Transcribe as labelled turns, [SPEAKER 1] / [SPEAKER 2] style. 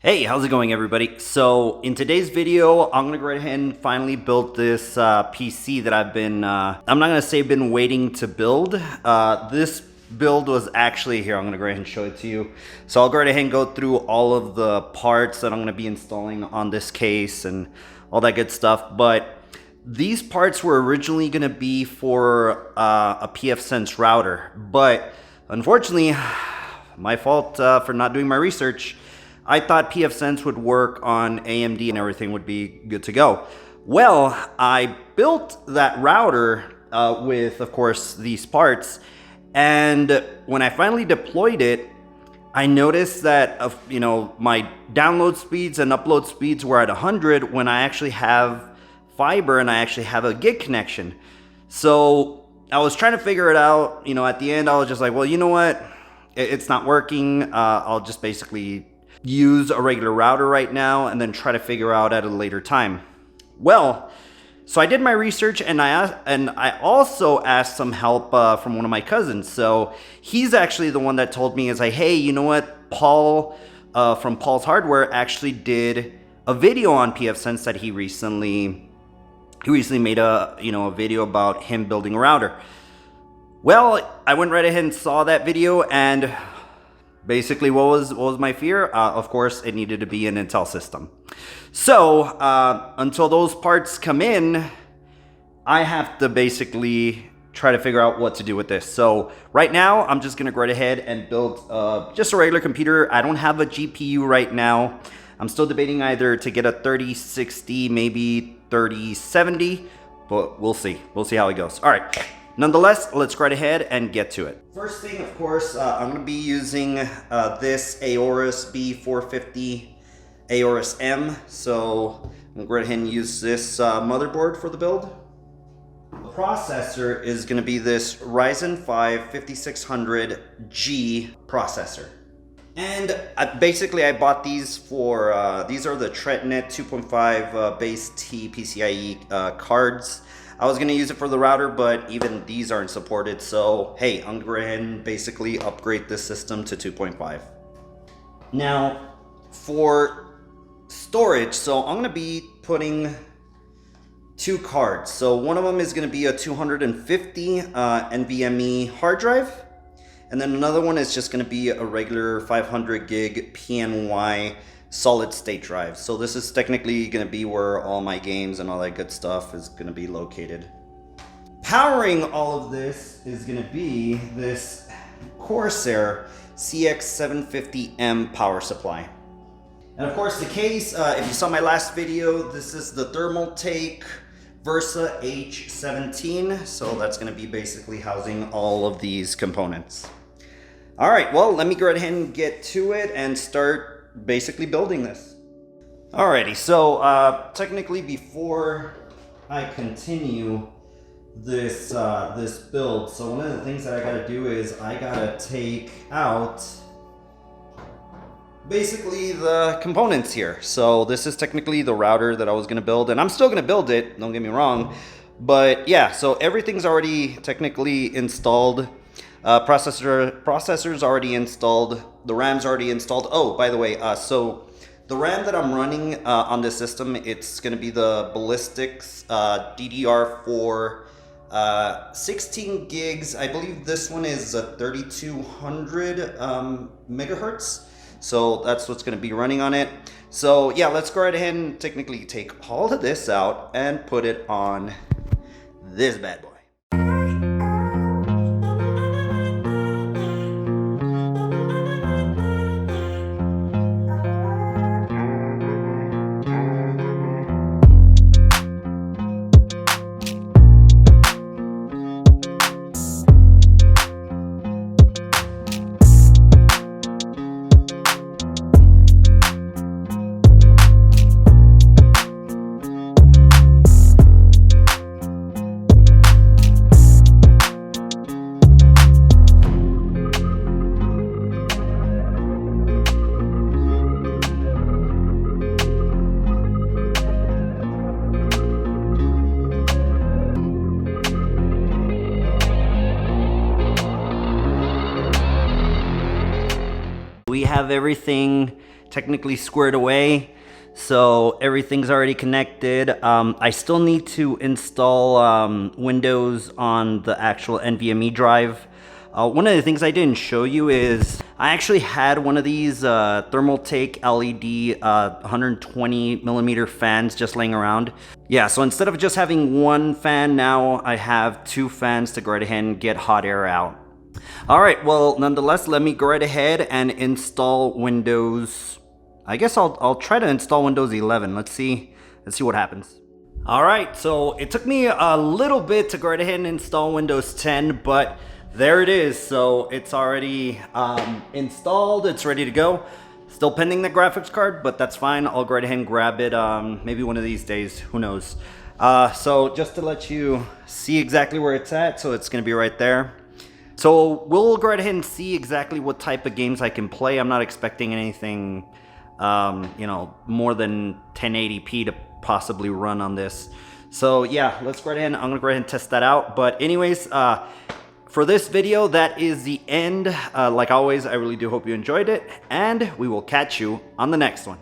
[SPEAKER 1] Hey, how's it going, everybody? So in today's video, I'm gonna go ahead and finally build this PC that I've been, I'm not gonna say been waiting to build. This build was actually here. I'm gonna go ahead and show it to you. So I'll go ahead and go through all of the parts that I'm gonna be installing on this case and all that good stuff. But these parts were originally gonna be for a pfSense router, but unfortunately, my fault for not doing my research. I thought pfSense would work on AMD and everything would be good to go. Well, I built that router with, of course, these parts. And when I finally deployed it, I noticed that, my download speeds and upload speeds were at 100 when I actually have fiber and I actually have a gig connection. So I was trying to figure it out. At the end, I was just like, well, you know what? It's not working. I'll just basically use a regular router right now and then try to figure out at a later time. Well, so I did my research and I also asked some help from one of my cousins. So he's actually the one that told me, is like, hey, you know what? Paul from Paul's Hardware actually did a video on pfSense that he recently made a video about him building a router. Well, I went right ahead and saw that video, and basically, what was my fear? Of course, it needed to be an Intel system. So until those parts come in, I have to basically try to figure out what to do with this. So right now, I'm just gonna go right ahead and build just a regular computer. I don't have a GPU right now. I'm still debating either to get a 3060, maybe 3070, but we'll see. We'll see how it goes. All right. Nonetheless, let's go right ahead and get to it. First thing, of course, I'm going to be using this Aorus B450 Aorus M. So I'm going to go ahead and use this motherboard for the build. The processor is going to be this Ryzen 5 5600G processor. And I bought these for, these are the TRENDnet 2.5 base T PCI-e cards. I was gonna use it for the router, but even these aren't supported. So, hey, I'm gonna go ahead and basically upgrade this system to 2.5. Now, for storage, so I'm gonna be putting two cards. So one of them is gonna be a 250 NVMe hard drive. And then another one is just gonna be a regular 500 gig PNY solid state drive. So this is technically going to be where all my games and all that good stuff is going to be located. Powering all of this is going to be this Corsair CX750M power supply. And of course the case, if you saw my last video, this is the Thermaltake Versa H17. So that's going to be basically housing all of these components. All right, well, let me go ahead and get to it and start basically building this. Alrighty, so technically before I continue this this build, so one of the things that I gotta do is I gotta take out basically the components here. So this is technically the router that I was gonna build, and I'm still gonna build it, don't get me wrong, but yeah, so everything's already technically installed. Processor's already installed. The RAM's already installed. Oh, by the way, so the RAM that I'm running on this system, it's going to be the Ballistics DDR4 16 gigs. I believe this one is a 3200 megahertz. So that's what's going to be running on it. So yeah, let's go right ahead and technically take all of this out and put it on this bad boy. have everything technically squared away. So everything's already connected. I still need to install Windows on the actual NVMe drive. One of the things I didn't show you is I actually had one of these Thermaltake LED 120 millimeter fans just laying around. Yeah, so instead of just having one fan, now I have two fans to go right ahead and get hot air out. All right, well, nonetheless, let me go right ahead and install Windows. I guess I'll try to install Windows 11. Let's see what happens. All right, so it took me a little bit to go right ahead and install Windows 10, but there it is. So it's already installed. It's ready to go. Still pending the graphics card, but that's fine. I'll go right ahead and grab it maybe one of these days. Who knows? So just to let you see exactly where it's at, so it's going to be right there. So we'll go right ahead and see exactly what type of games I can play. I'm not expecting anything you know, more than 1080p to possibly run on this. So yeah, let's go ahead and I'm gonna go ahead and test that out. But anyways, for this video, that is the end. Like always, I really do hope you enjoyed it, and we will catch you on the next one.